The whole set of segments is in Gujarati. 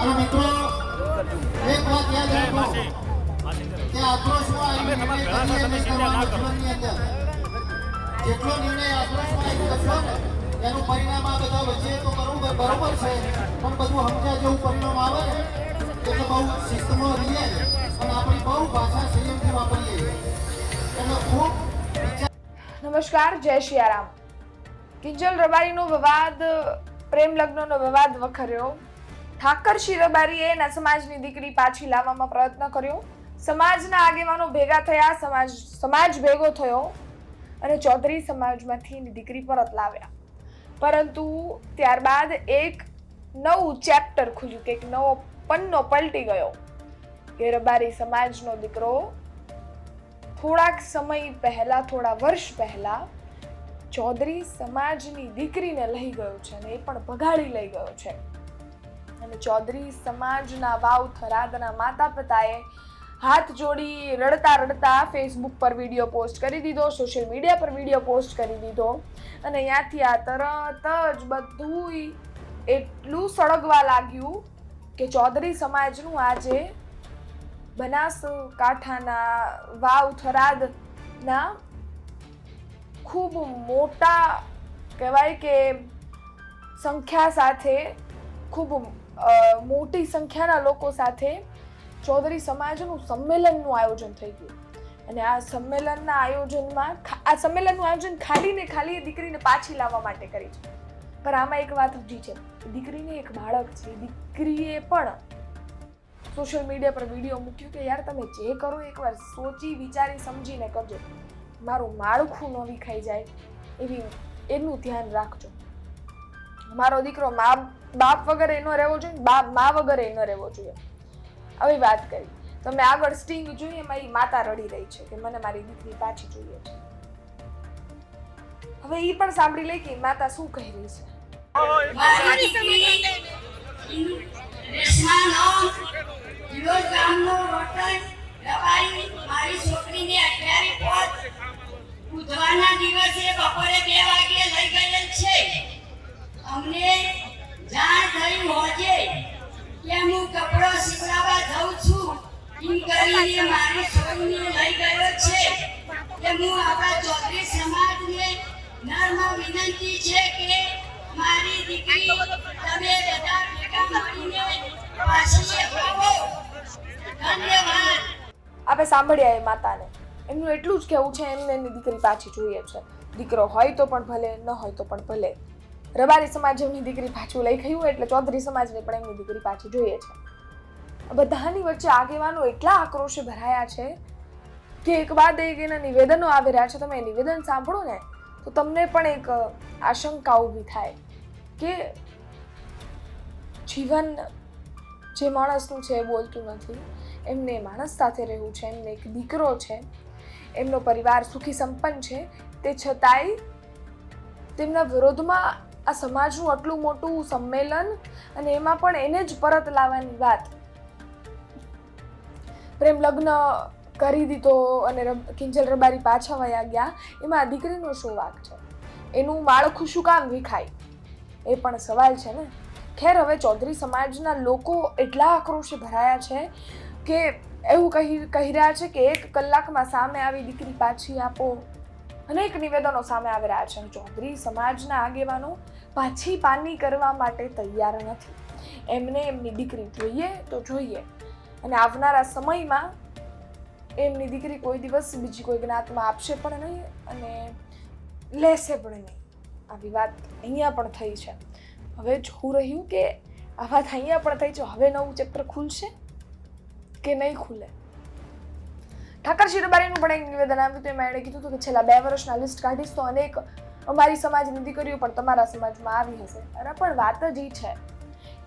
અને મિત્રો એક વાત યાદ રાખો કે આક્રોશમાં જેટલો નિર્ણય આક્રોશમાં કરશો ને એનું પરિણામ આ બધા વચ્ચે તો બરોબર છે, પણ બધું સમજ્યા જેવું પરિણામ આવે ને એટલે બહુ શિસ્તમાં રહીએ અને આપણી બહુ ભાષા સંયમથી વાપરીએ એટલે ખૂબ. નમસ્કાર, જય સિયારામ. કિંજલ રબારીનો વિવાદ, પ્રેમ લગ્નનો વિવાદ વખર્યો. ઠાકરસિંહ રબારીએ એના સમાજની દીકરી પાછી લાવવામાં પ્રયત્ન કર્યો. સમાજના આગેવાનો ભેગા થયા, સમાજ ભેગો થયો અને ચૌધરી સમાજમાંથી એની દીકરી પરત લાવ્યા. પરંતુ ત્યારબાદ એક નવું ચેપ્ટર ખુલ્યું કે એક નવો પન્નો પલટી ગયો કે રબારી સમાજનો દીકરો થોડા વર્ષ પહેલા ચૌધરી સમાજની દીકરીને લઈ ગયો છે અને એ પણ ભગાડી લઈ ગયો છે. અને ચૌધરી સમાજના વાવ થરાદના માતા પિતાએ હાથ જોડી રડતા ફેસબુક પર વિડીયો પોસ્ટ કરી દીધો, સોશિયલ મીડિયા પર વિડીયો પોસ્ટ કરી દીધો અને ત્યાંથી આ તરત જ બધું એટલું સળગવા લાગ્યું કે ચૌધરી સમાજનું આજે બનાસકાંઠાના વાવ થરાદના ખૂબ મોટા કહેવાય કે સંખ્યા સાથે, ખૂબ મોટી સંખ્યાના લોકો સાથે ચૌધરી સમાજનું સંમેલનનું આયોજન થઈ ગયું. અને આ સંમેલનનું આયોજન ખાલી એ દીકરીને પાછી લાવવા માટે કરી છે. પણ આમાં એક વાત હજી છે, દીકરીને એક બાળક છે. દીકરીએ પણ સોશિયલ મીડિયા પર વિડીયો મૂક્યું કે યાર તમે જે કરો એકવાર સોચી વિચારી સમજીને કરજો, મારું માળખું ન વિખાઈ જાય એનું ધ્યાન રાખજો. મારો દીકરો બાપ વગર એનો રહેવો જોઈએ, મા વગર એનો રહેવો જોઈએ. આવી વાત કરી. તમે આગળ સ્ટિંગ જોઈએ એમાં એ માતા રડી રહી છે કે મને મારી દીકરી પાછી જોઈએ છે. હવે એ પણ સાંભળી લે કે માતા શું કહી રહી છે. મારી છોકરીને 11 બુધવારના દિવસે બપોરે 2 વાગે લઈ ગયેલ છે. અમને જાણ થઈ હોજે કે હું કપડો સીવડાવવા જાઉં છું એમ કરીને મારી છોકરીને લઈ ગયો છે. કે હું આપણા ચૌધરી સમાજને નર્મ વિનંતી છે કે મારી દીકરી તમે બધા ભેગા મળીને પાછી આવો. ધન્યવાદ. આપણે સાંભળ્યા એ માતાને. એમનું એટલું જ કહેવું છે એમને એની દીકરી પાછી જોઈએ છે. દીકરો હોય તો પણ ભલે, ન હોય તો પણ ભલે. રબારી સમાજ એમની દીકરી પાછું લઈ ગયું એટલે ચૌધરી સમાજને પણ એમની દીકરી પાછી જોઈએ છે. બધાની વચ્ચે આગેવાનો એટલા આક્રોશે ભરાયા છે કે એક બાદ એક એના નિવેદનો આવી રહ્યા છે. તમે એ નિવેદન સાંભળો ને તો તમને પણ એક આશંકા ઊભી થાય કે જીવન જે માણસનું છે એ બોલતું નથી. એમને માણસ સાથે રહેવું છે, એમને એક દીકરો છે, એમનો પરિવાર સુખી સંપન્ન છે, તે છતાંય તેમના વિરોધમાં આ સમાજનું આટલું મોટું સંમેલન અને એમાં પણ એને જ પરત લાવવાની વાત. પ્રેમ લગ્ન કરી દીધો અને કિંજલ રબારી પાછા વયા ગયા, એમાં આ દીકરીનો શું વાંક છે? એનું માળખું શું કામ વિખાય? એ પણ સવાલ છે ને. ખેર, હવે ચૌધરી સમાજના લોકો એટલા આક્રોશે ભરાયા છે કે એવું કહી રહ્યા છે કે 1 કલાકમાં સામે આવી દીકરી પાછી આપો. અનેક નિવેદનો સામે આવી રહ્યા છે. ચૌધરી સમાજના આગેવાનો પાછી પાની કરવા માટે તૈયાર નથી. એમને એમની દીકરી જોઈએ તો જોઈએ અને આવનારા સમયમાં એમની દીકરી કોઈ દિવસ બીજી કોઈ જ્ઞાતમાં આપશે પણ નહીં અને લેશે પણ નહીં. આવી વાત અહીંયા પણ થઈ છે. હવે જોવું રહ્યું કે આ વાત અહીંયા પણ થઈ છે. હવે નવું ચેપ્ટર ખુલશે કે નહીં ખુલે. ઠાકરસિંહ રબારીનું પણ એક નિવેદન આવ્યું હતું. એમાં એણે કીધું હતું કે છેલ્લા 2 વર્ષના લિસ્ટ કાઢીશ તો અનેક અમારી સમાજની દીકરીઓ પણ તમારા સમાજમાં આવી હશે. અરે પણ વાત જ એ છે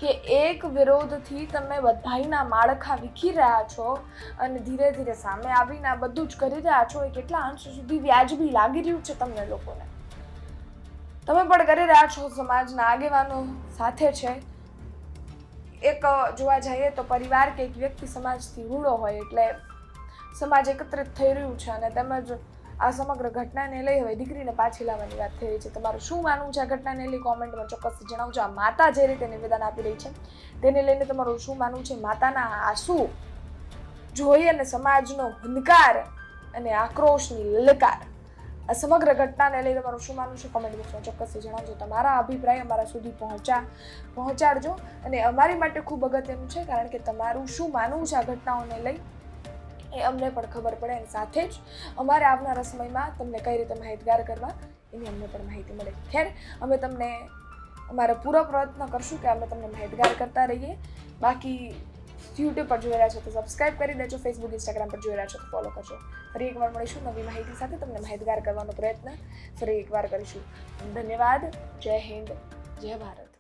કે એક વિરોધથી તમે બધાયના માળખા વિખી રહ્યા છો અને ધીરે ધીરે સામે આવીને આ બધું જ કરી રહ્યા છો. એ કેટલા અંશ સુધી વ્યાજબી લાગી રહ્યું છે તમને લોકોને? તમે પણ કરી રહ્યા છો, સમાજના આગેવાનો સાથે છે. એક જોવા જઈએ તો પરિવાર કે એક વ્યક્તિ સમાજથી રૂડો હોય એટલે સમાજ એકત્રિત થઈ રહ્યું છે અને તેમજ આ સમગ્ર ઘટનાને લઈ હવે દીકરીને પાછી લાવવાની વાત થઈ રહી છે. તમારું શું માનવું છે આ ઘટનાને લઈ કોમેન્ટમાં ચોક્કસથી જણાવજો. આ માતા જે રીતે નિવેદન આપી રહી છે તેને લઈને તમારું શું માનવું છે? માતાના આંસુ જોઈ અને સમાજનો હંકાર અને આક્રોશની લલકાર, આ સમગ્ર ઘટનાને લઈ તમારું શું માનવું છે કોમેન્ટ બોક્સમાં ચોક્કસથી જણાવજો. તમારા અભિપ્રાય અમારા સુધી પહોંચાડજો અને અમારી માટે ખૂબ અગત્યનું છે, કારણ કે તમારું શું માનવું છે આ ઘટનાઓને લઈ એ અમને પણ ખબર પડે અને સાથે જ અમારે આવનારા સમયમાં તમને કઈ રીતે માહિતગાર કરવા એની અમને પણ માહિતી મળે. ખેર, અમે તમને અમારો પૂરો પ્રયત્ન કરશું કે અમે તમને માહિતગાર કરતા રહીએ. બાકી યુટ્યુબ પર જોઈ રહ્યા છો તો સબસ્ક્રાઇબ કરી દેજો, ફેસબુક ઇન્સ્ટાગ્રામ પર જોઈ રહ્યા છો તો ફોલો કરજો. ફરી એકવાર મળીશું નવી માહિતી સાથે, તમને માહિતગાર કરવાનો પ્રયત્ન ફરી એકવાર કરીશું. ધન્યવાદ. જય હિન્દ, જય ભારત.